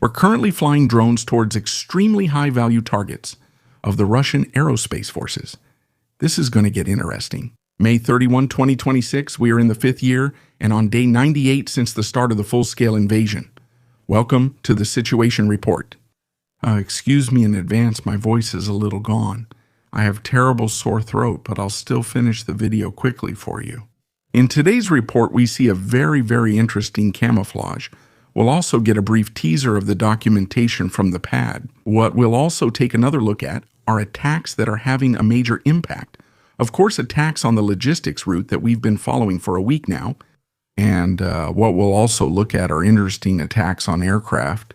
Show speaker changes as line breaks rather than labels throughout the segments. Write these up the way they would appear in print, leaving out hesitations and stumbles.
We're currently flying drones towards extremely high-value targets of the Russian aerospace forces. This is going to get interesting. May 31, 2026, we are in the 5th year and on day 98 since the start of the full-scale invasion. Welcome to the Situation Report. Excuse me in advance, my voice is a little gone. I have terrible sore throat, but I'll still finish the video quickly for you. In today's report, we see a very interesting camouflage. We'll also get a brief teaser of the documentation from the pad. What we'll also take another look at are attacks that are having a major impact. Of course, attacks on the logistics route that we've been following for a week now. And what we'll also look at are interesting attacks on aircraft.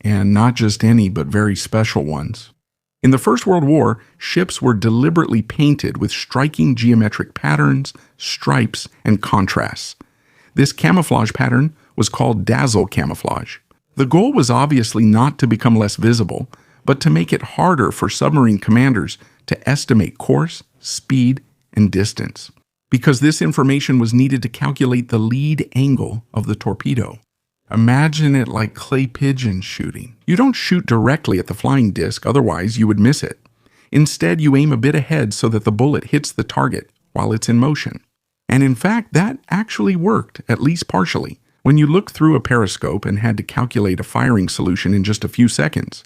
And not just any, but very special ones. In the First World War, ships were deliberately painted with striking geometric patterns, stripes, and contrasts. This camouflage pattern was called dazzle camouflage. The goal was obviously not to become less visible, but to make it harder for submarine commanders to estimate course, speed, and distance, because this information was needed to calculate the lead angle of the torpedo. Imagine it like clay pigeon shooting. You don't shoot directly at the flying disc, otherwise you would miss it. Instead, you aim a bit ahead so that the bullet hits the target while it's in motion. And in fact, that actually worked, at least partially. When you looked through a periscope and had to calculate a firing solution in just a few seconds,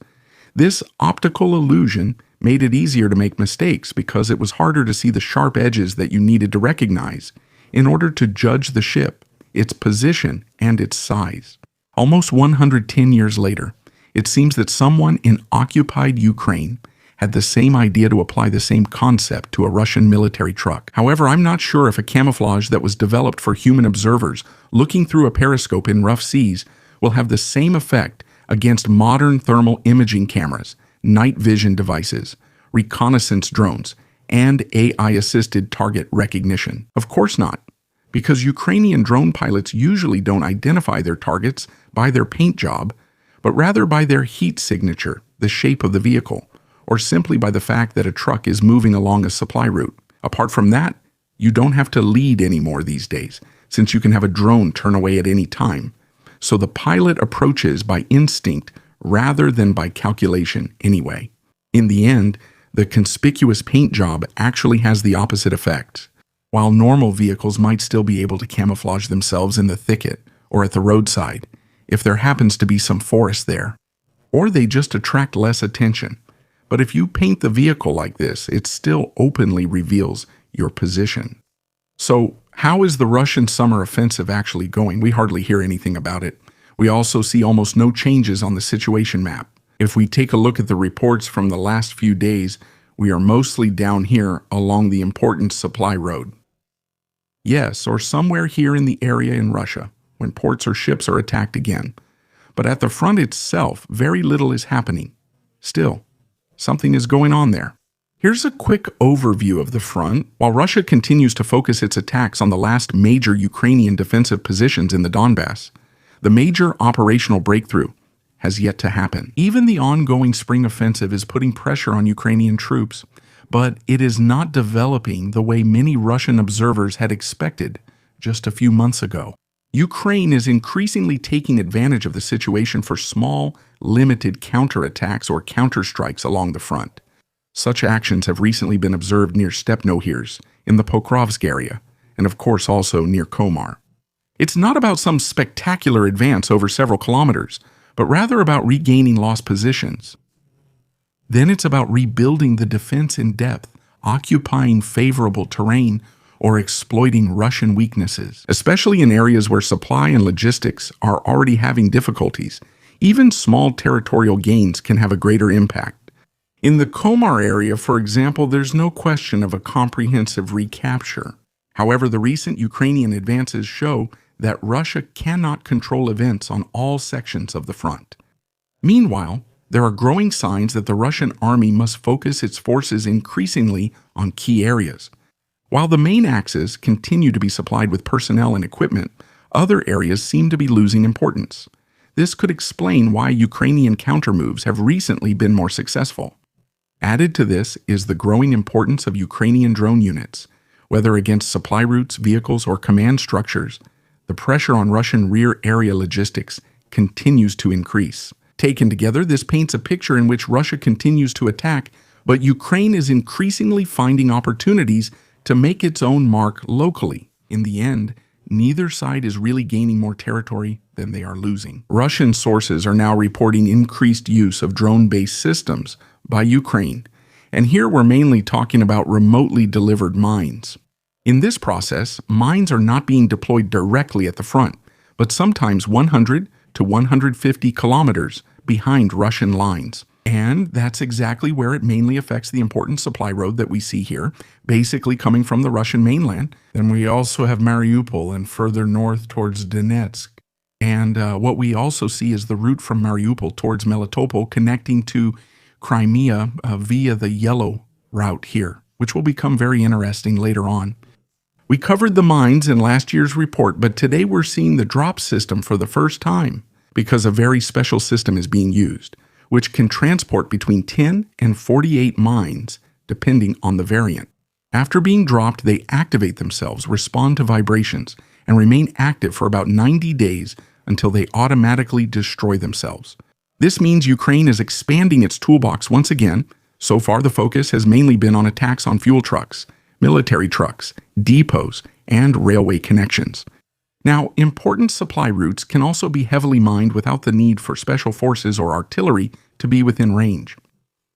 this optical illusion made it easier to make mistakes because it was harder to see the sharp edges that you needed to recognize in order to judge the ship, its position, and its size. Almost 110 years later, it seems that someone in occupied Ukraine had the same idea to apply the same concept to a Russian military truck. However, I'm not sure if a camouflage that was developed for human observers looking through a periscope in rough seas will have the same effect against modern thermal imaging cameras, night vision devices, reconnaissance drones, and AI-assisted target recognition. Of course not, because Ukrainian drone pilots usually don't identify their targets by their paint job, but rather by their heat signature, the shape of the vehicle, or simply by the fact that a truck is moving along a supply route. Apart from that, you don't have to lead anymore these days, since you can have a drone turn away at any time. So the pilot approaches by instinct rather than by calculation anyway. In the end, the conspicuous paint job actually has the opposite effect. While normal vehicles might still be able to camouflage themselves in the thicket or at the roadside, if there happens to be some forest there, or they just attract less attention. But if you paint the vehicle like this, it still openly reveals your position. So, how is the Russian summer offensive actually going? We hardly hear anything about it. We also see almost no changes on the situation map. If we take a look at the reports from the last few days, we are mostly down here along the important supply road. Yes, or somewhere here in the area in Russia, when ports or ships are attacked again. But at the front itself, very little is happening. Still, something is going on there. Here's a quick overview of the front. While Russia continues to focus its attacks on the last major Ukrainian defensive positions in the Donbass, the major operational breakthrough has yet to happen. Even the ongoing spring offensive is putting pressure on Ukrainian troops, but it is not developing the way many Russian observers had expected just a few months ago. Ukraine is increasingly taking advantage of the situation for small, limited counterattacks or counterstrikes along the front. Such actions have recently been observed near Stepnohirs, in the Pokrovsk area, and of course also near Komar. It's not about some spectacular advance over several kilometers, but rather about regaining lost positions. Then it's about rebuilding the defense in depth, occupying favorable terrain, or exploiting Russian weaknesses, especially in areas where supply and logistics are already having difficulties. Even small territorial gains can have a greater impact. In the Komar area, for example, there's no question of a comprehensive recapture. However, the recent Ukrainian advances show that Russia cannot control events on all sections of the front. Meanwhile, there are growing signs that the Russian army must focus its forces increasingly on key areas. While the main axes continue to be supplied with personnel and equipment, other areas seem to be losing importance. This could explain why Ukrainian countermoves have recently been more successful. Added to this is the growing importance of Ukrainian drone units. Whether against supply routes, vehicles, or command structures, the pressure on Russian rear area logistics continues to increase. Taken together, this paints a picture in which Russia continues to attack, but Ukraine is increasingly finding opportunities to make its own mark locally. In the end, neither side is really gaining more territory than they are losing. Russian sources are now reporting increased use of drone-based systems by Ukraine, and here we're mainly talking about remotely delivered mines. In this process, mines are not being deployed directly at the front, but sometimes 100 to 150 kilometers behind Russian lines. And that's exactly where it mainly affects the important supply road that we see here, basically coming from the Russian mainland. Then we also have Mariupol and further north towards Donetsk. And what we also see is the route from Mariupol towards Melitopol connecting to Crimea via the yellow route here, which will become very interesting later on. We covered the mines in last year's report, but today we're seeing the drop system for the first time because a very special system is being used, which can transport between 10 and 48 mines, depending on the variant. After being dropped, they activate themselves, respond to vibrations, and remain active for about 90 days until they automatically destroy themselves. This means Ukraine is expanding its toolbox once again. So far, the focus has mainly been on attacks on fuel trucks, military trucks, depots, and railway connections. Now, important supply routes can also be heavily mined without the need for special forces or artillery to be within range.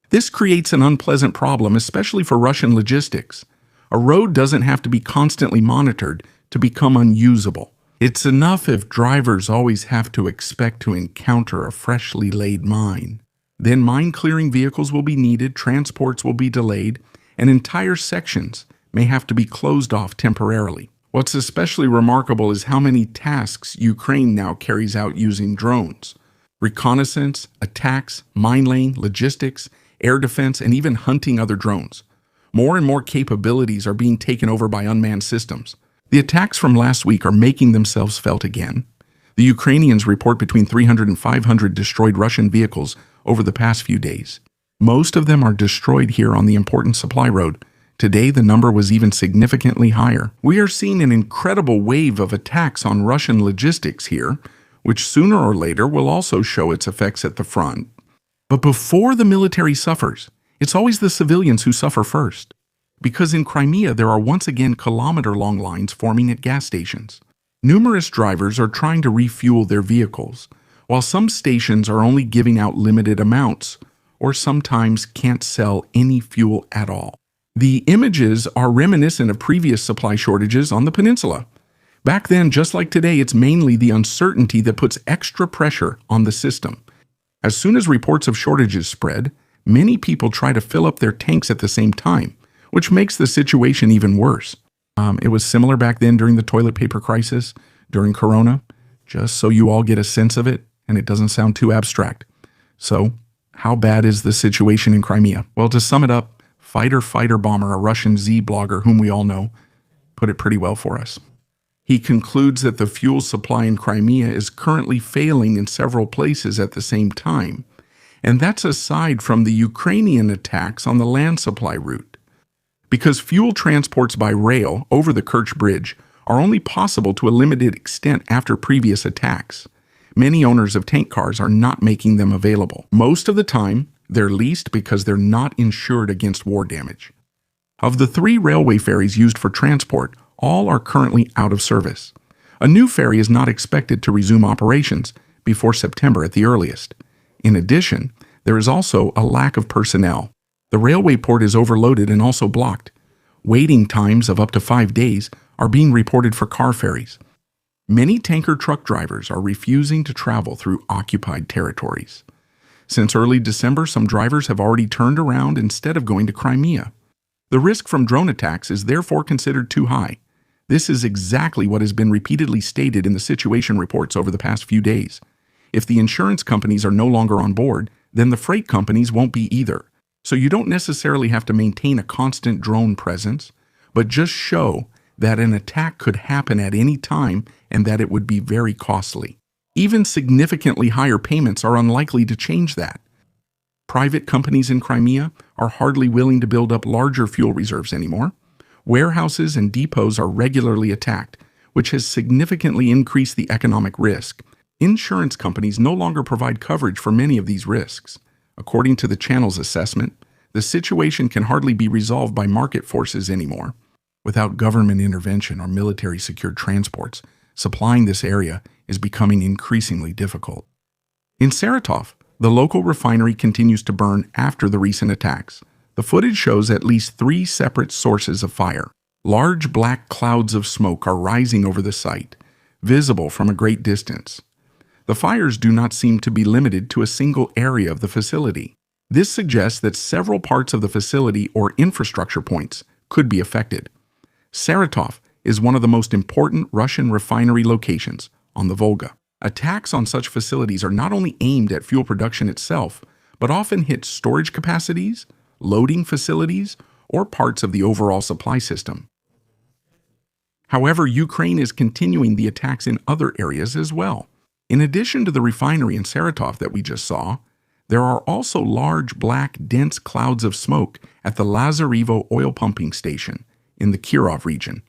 This creates an unpleasant problem, especially for Russian logistics. A road doesn't have to be constantly monitored to become unusable. It's enough if drivers always have to expect to encounter a freshly laid mine. Then mine-clearing vehicles will be needed, transports will be delayed, and entire sections may have to be closed off temporarily. What's especially remarkable is how many tasks Ukraine now carries out using drones. Reconnaissance, attacks, mine laying, logistics, air defense, and even hunting other drones. More and more capabilities are being taken over by unmanned systems. The attacks from last week are making themselves felt again. The Ukrainians report between 300 and 500 destroyed Russian vehicles over the past few days. Most of them are destroyed here on the important supply road. Today, the number was even significantly higher. We are seeing an incredible wave of attacks on Russian logistics here, which sooner or later will also show its effects at the front. But before the military suffers, it's always the civilians who suffer first. Because in Crimea, there are once again kilometer-long lines forming at gas stations. Numerous drivers are trying to refuel their vehicles, while some stations are only giving out limited amounts, or sometimes can't sell any fuel at all. The images are reminiscent of previous supply shortages on the peninsula. Back then, just like today, it's mainly the uncertainty that puts extra pressure on the system. As soon as reports of shortages spread, many people try to fill up their tanks at the same time, which makes the situation even worse. It was similar back then during the toilet paper crisis, during Corona, just so you all get a sense of it and it doesn't sound too abstract. So, how bad is the situation in Crimea? Well, to sum it up, Fighter Bomber, a Russian Z blogger whom we all know, put it pretty well for us. He concludes that the fuel supply in Crimea is currently failing in several places at the same time, and that's aside from the Ukrainian attacks on the land supply route. Because fuel transports by rail over the Kerch Bridge are only possible to a limited extent after previous attacks. Many owners of tank cars are not making them available. Most of the time, they're leased because they're not insured against war damage. Of the 3 railway ferries used for transport, all are currently out of service. A new ferry is not expected to resume operations before September at the earliest. In addition, there is also a lack of personnel. The railway port is overloaded and also blocked. Waiting times of up to 5 days are being reported for car ferries. Many tanker truck drivers are refusing to travel through occupied territories. Since early December, some drivers have already turned around instead of going to Crimea. The risk from drone attacks is therefore considered too high. This is exactly what has been repeatedly stated in the situation reports over the past few days. If the insurance companies are no longer on board, then the freight companies won't be either. So you don't necessarily have to maintain a constant drone presence, but just show that an attack could happen at any time and that it would be very costly. Even significantly higher payments are unlikely to change that. Private companies in Crimea are hardly willing to build up larger fuel reserves anymore. Warehouses and depots are regularly attacked, which has significantly increased the economic risk. Insurance companies no longer provide coverage for many of these risks. According to the channel's assessment, the situation can hardly be resolved by market forces anymore. Without government intervention or military-secured transports, supplying this area is becoming increasingly difficult. In Saratov, the local refinery continues to burn after the recent attacks. The footage shows at least 3 separate sources of fire. Large black clouds of smoke are rising over the site, visible from a great distance. The fires do not seem to be limited to a single area of the facility. This suggests that several parts of the facility or infrastructure points could be affected. Saratov is one of the most important Russian refinery locations on the Volga. Attacks on such facilities are not only aimed at fuel production itself, but often hit storage capacities, loading facilities, or parts of the overall supply system. However, Ukraine is continuing the attacks in other areas as well. In addition to the refinery in Saratov that we just saw, there are also large black dense clouds of smoke at the Lazarevo oil pumping station in the Kirov region.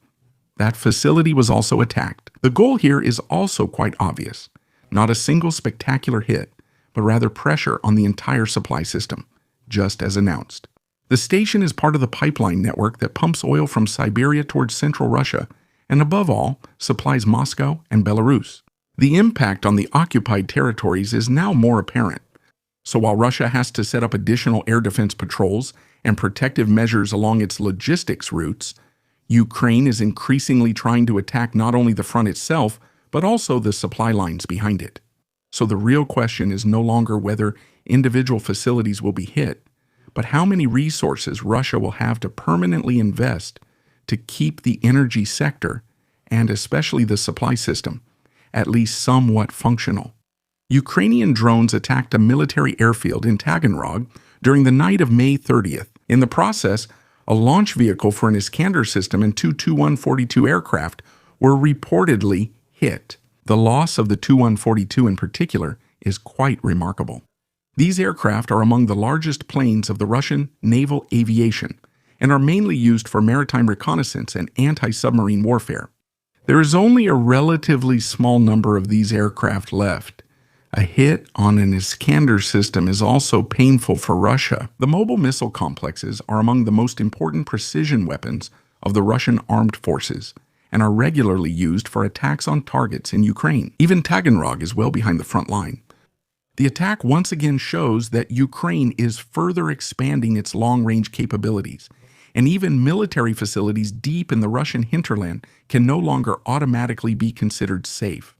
That facility was also attacked. The goal here is also quite obvious. Not a single spectacular hit, but rather pressure on the entire supply system, just as announced. The station is part of the pipeline network that pumps oil from Siberia towards central Russia, and above all, supplies Moscow and Belarus. The impact on the occupied territories is now more apparent. So while Russia has to set up additional air defense patrols and protective measures along its logistics routes, Ukraine is increasingly trying to attack not only the front itself, but also the supply lines behind it. So the real question is no longer whether individual facilities will be hit, but how many resources Russia will have to permanently invest to keep the energy sector, and especially the supply system, at least somewhat functional. Ukrainian drones attacked a military airfield in Taganrog during the night of May 30th. In the process, a launch vehicle for an Iskander system and 2 Tu-142 aircraft were reportedly hit. The loss of the Tu-142 in particular is quite remarkable. These aircraft are among the largest planes of the Russian naval aviation and are mainly used for maritime reconnaissance and anti-submarine warfare. There is only a relatively small number of these aircraft left. A hit on an Iskander system is also painful for Russia. The mobile missile complexes are among the most important precision weapons of the Russian armed forces and are regularly used for attacks on targets in Ukraine. Even Taganrog is well behind the front line. The attack once again shows that Ukraine is further expanding its long-range capabilities, and even military facilities deep in the Russian hinterland can no longer automatically be considered safe.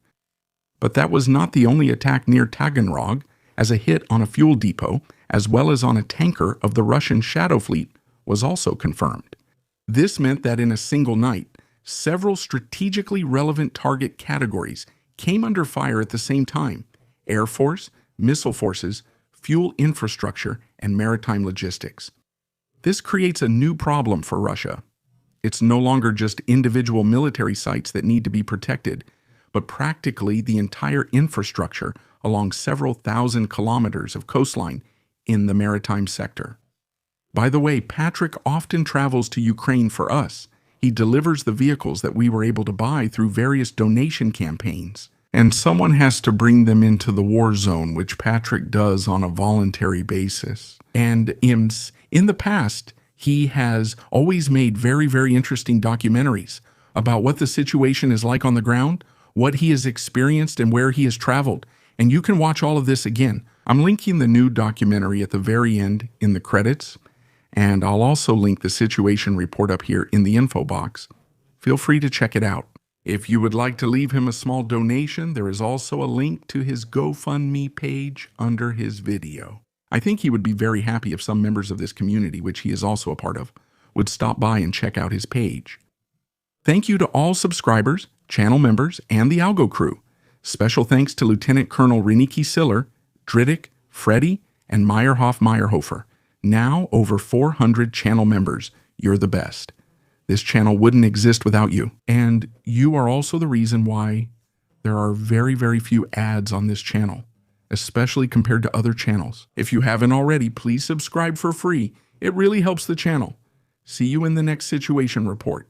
But that was not the only attack near Taganrog, as a hit on a fuel depot, as well as on a tanker of the Russian Shadow Fleet, was also confirmed. This meant that in a single night, several strategically relevant target categories came under fire at the same time: Air Force, missile forces, fuel infrastructure, and maritime logistics. This creates a new problem for Russia. It's no longer just individual military sites that need to be protected, but practically the entire infrastructure along several thousand kilometers of coastline in the maritime sector. By the way, Patrick often travels to Ukraine for us. He delivers the vehicles that we were able to buy through various donation campaigns. And someone has to bring them into the war zone, which Patrick does on a voluntary basis. And in the past, he has always made very, very interesting documentaries about what the situation is like on the ground, what he has experienced, and where he has traveled. And you can watch all of this again. I'm linking the new documentary at the very end in the credits, and I'll also link the situation report up here in the info box. Feel free to check it out. If you would like to leave him a small donation, there is also a link to his GoFundMe page under his video. I think he would be very happy if some members of this community, which he is also a part of, would stop by and check out his page. Thank you to all subscribers, channel members, and the Algo crew. Special thanks to Lieutenant Colonel Reniki Siller, Driddick, Freddy, and Meyerhoff-Meyerhofer. Now over 400 channel members. You're the best. This channel wouldn't exist without you. And you are also the reason why there are very, very few ads on this channel, especially compared to other channels. If you haven't already, please subscribe for free. It really helps the channel. See you in the next situation report.